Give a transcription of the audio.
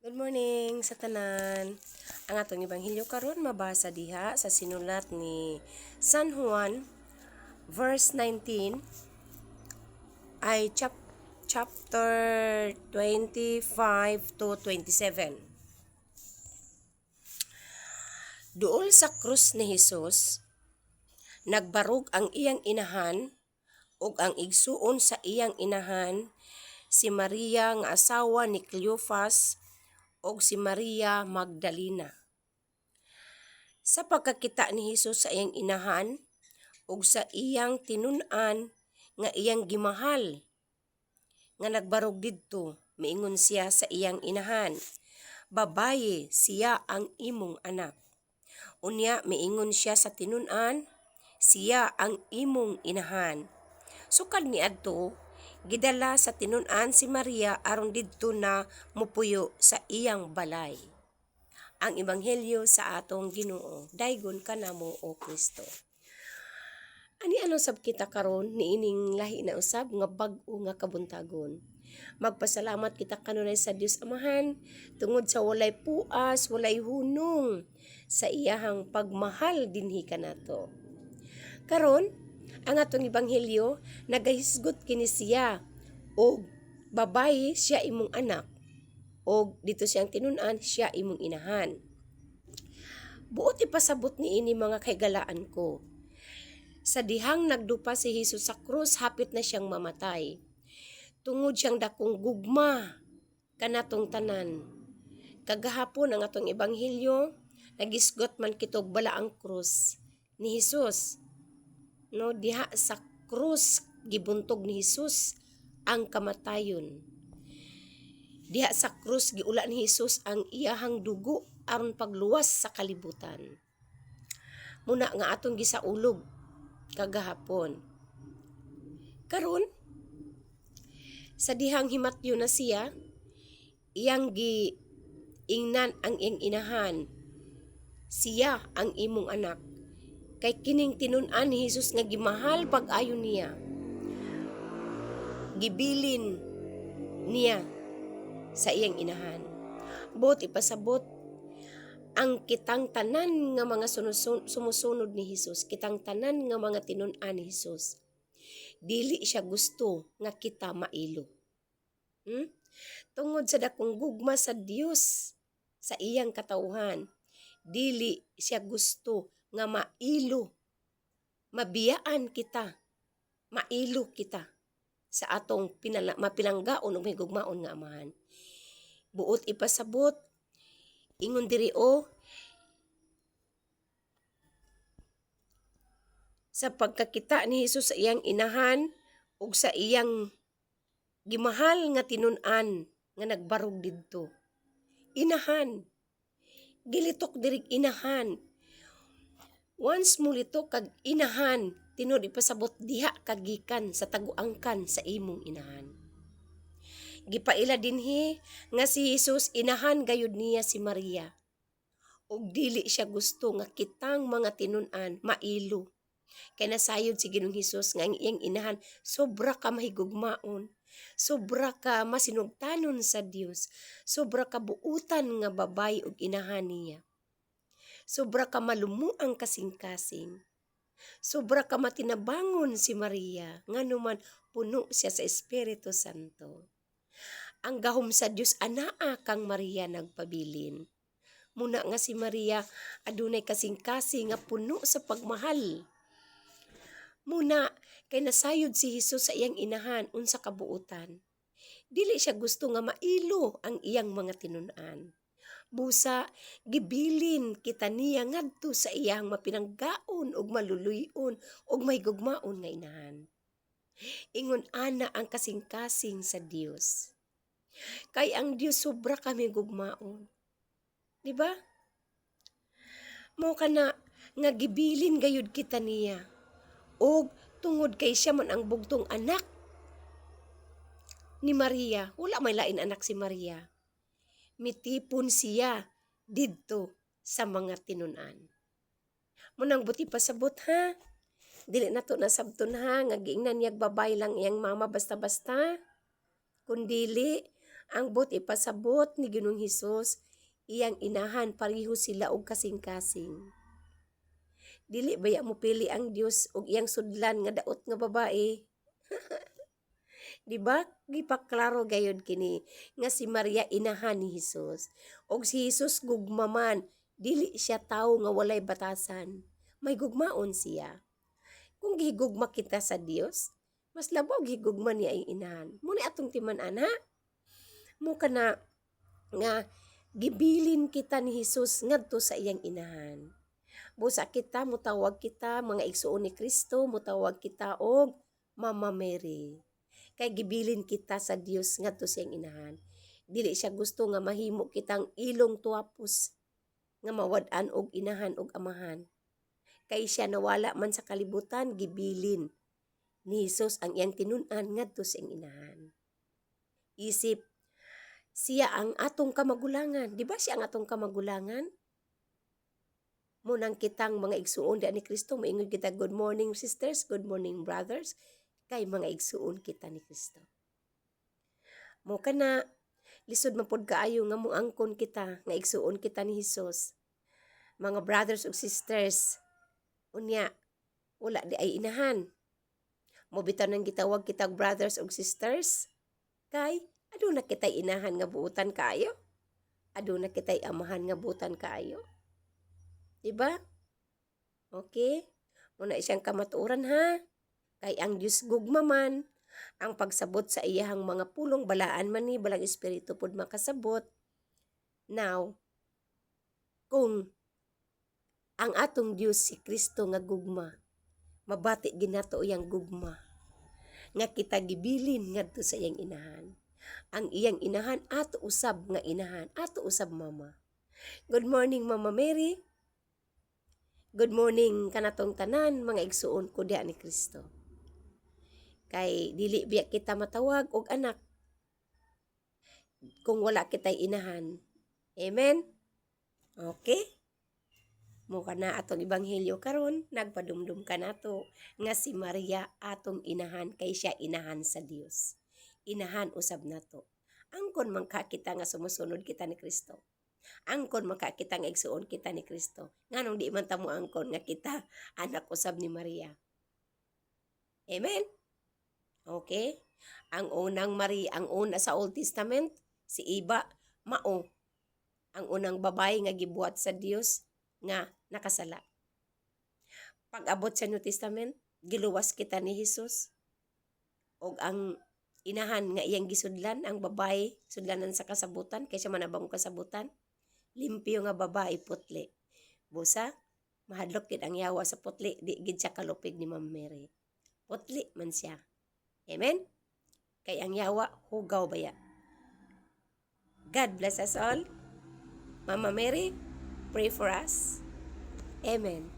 Good morning sa tanan. Ang atong ebanghelyo karon mabasa diha sa sinulat ni San Juan verse 19 ay chapter 25 to 27. Duol sa krus ni Hesus, nagbarog ang iyang inahan ug ang igsuon sa iyang inahan si Maria nga asawa ni Cleophas ug si Maria Magdalena. Sa pagkakita ni Hesus sa iyang inahan ug sa iyang tinun-an nga iyang gimahal nga nagbarog didto, miingon siya sa iyang inahan, "Babaye, siya ang imong anak." Unya miingon siya sa tinun-an, "Siya ang imong inahan." Sukad niadto, gidala sa tinun-an si Maria aron didto na mupuyo sa iyang balay. Ang ebanghelyo sa atong Ginoo. Daygon kanamo o Kristo. Ani ano sab kita karon niining lahi na usab nga bag-o nga kabuntagon. Magpasalamat kita kanunay sa Dios Amahan tungod sa walay puas, walay hunong sa iyahang pagmahal dinhi kanato. Karon ang atong ebanghelyo nagahisgot kini siya og babaye siya imong anak og dito siyang tinun-an siya imong inahan. Buot ipasabot niini mga kaigalaan ko. Sa dihang nagdupa si Hesus sa krus, hapit na siyang mamatay. Tungod siyang dakong gugma kanatong tanan. Kagahapon ang atong ebanghelyo, nagisgot man kitog bala ang krus ni Hesus. No, diha sa krus gibuntog ni Hesus ang kamatayon. Diha sa krus giula ni Hesus ang iyahang dugo aron pagluwas sa kalibutan. Muna nga atong gisaulog kagahapon. Karon sa dihang himatyo na siya, iyang giingnan ang iyang inahan, siya ang imong anak. Kay kining tinun-an ni Hesus nga gimahal pag-ayo niya. Gibilin niya sa iyang inahan. Buot ipasabot ang kitang tanan nga mga sumusunod ni Hesus, kitang tanan nga mga tinun-an ni Hesus. Dili siya gusto nga kita mailo. Tungod sa dakong gugma sa Dios sa iyang katauhan, dili siya gusto nga mailo, mabiyaan kita, mailo kita sa atong mapilanggaon ug may gugmaon nga amahan. Buot ipasabot, ingon diri sa pagkakita ni Hesus sa iyang inahan ug sa iyang gimahal nga tinun-an nga nagbarog didto. Inahan. Gilitok diri inahan. Once mo litok kag inahan, tinud ipasabot diha kagikan sa taguangkan sa imong inahan. Gipaila dinhi nga si Hesus inahan gayud niya si Maria. Ug dili siya gusto nga kitang mga tinun-an mailo. Kay nasayod si Ginoong Hesus nga ang iyang inahan sobra ka mahigugmaon, sobra ka masinugtanon sa Dios, sobra ka buutan nga babay ug inahan niya. Sobra ka malumuang kasing-kasing. Sobra ka matinabangon si Maria, nganuman puno siya sa Espiritu Santo. Ang gahom sa Dios anaa kang Maria nagpabilin. Muna nga si Maria adunay kasing-kasing nga puno sa pagmahal. Muna kay nasayod si Hesus sa iyang inahan unsa kabuutan. Dili siya gusto nga mailo ang iyang mga tinun-an. Busa gibilin kita niya ngadto sa iyang mapinanggaon ug maluluyon ug may gugmaon nga inahan. Ingon ana ang kasing-kasing sa Dios. Kay ang Dios sobra kami gugmaon. Di ba? Mo kana nga gibilin gayud kita niya. Og tungod kay siya man ang bugtong anak ni Maria, wala may lain anak si Maria. Mitipon siya didto sa mga tinun-an. Munang buti pasabot ha. Dili nato nasabton ha nga giingnan niyag babay lang iyang mama basta-basta. Kundili Ang bot ipasabot ni Ginoong Hesus, iyang inahan pareho sila og kasing-kasing. Dili baya mo pili ang Dios og iyang sudlan nga daot nga babae. Di ba? Gipaklaro gayud kini nga si Maria inahan ni Hesus. Og si Hesus gugmaman, dili siya tawo nga walay batasan. May gugmaon siya. Kung gihigugma kita sa Dios, mas labaw gihigugma niya ang inahan. Muna atong timan-an ha? Mo kana nga gibilin kita ni Hesus ngadto sa iyang inahan. Busa kita, mutawag kita mga igsuon ni Kristo, mutawag kita og Mama Mary. Kay gibilin kita sa Dios ngadto sa iyang inahan. Dili siya gusto nga mahimo kitang ilong tuwapos nga mawad-an og inahan og amahan. Kay siya nawala man sa kalibutan, gibilin ni Hesus ang iyang tinun-an ngadto sa iyang inahan. Isip, siya ang atong kamagulangan. Di ba siya ang atong kamagulangan? Munang kitang mga igsuon ni Kristo, maingon kita, good morning sisters, good morning brothers, kay mga igsuon kita ni Kristo. Mo kana, lisod mapod kaayo nga muangkon kita, nga igsuon kita ni Hesus. Mga brothers ug sisters, unya, wala di ay inahan. Mo bitaw nang gitawag kitag brothers ug sisters, kay aduna kitay inahan nga buutan kaayo. Aduna kitay amahan nga buutan kaayo. Diba? Okay? Muna siyang kamatuoran ha. Kay ang Diyos gugma man, ang pagsabot sa iyahang mga pulong balaan man ni balang espiritu pod makasabot. Now, kung ang atong Diyos si Kristo nga gugma, mabati ginato iyang gugma, nga kita gibilin ngadto sa iyang inahan. Ang iyang inahan ato usab nga inahan, ato usab mama. Good morning Mama Mary. Good morning kanatong tanan mga igsuon ko diha ni Kristo. Kay dili biya kita matawag og anak kung wala kitay inahan. Amen? Okay? Mukha na atong ebanghelyo karon, nagpadumdum ka nato nga si Maria atong inahan kay siya inahan sa Dios. Inahan usab nato. Angkon man ka kita nga sumusunod kita ni Kristo. Angkon man ka kita nga igsuon kita ni Kristo. Nganong di man ta mo angkon nga kita anak usab ni Maria. Amen? Okay? Ang unang Maria, ang una sa Old Testament, si Eva, mao. Ang unang babae nga gibuhat sa Dios nga nakasala. Pag-abot sa New Testament, giluwas kita ni Hesus. Og ang inahan nga iyang gisudlan, ang babae, sudlanan sa kasabutan, kaysa manabang kasabutan, limpyo nga babae putli. Busa, mahadlok gid ang yawa sa putli, di gid siya kalupig ni Ma'am Mary. Putli man siya. Amen? Kay ang yawa, hugaw baya. God bless us all. Mama Mary, pray for us. Amen.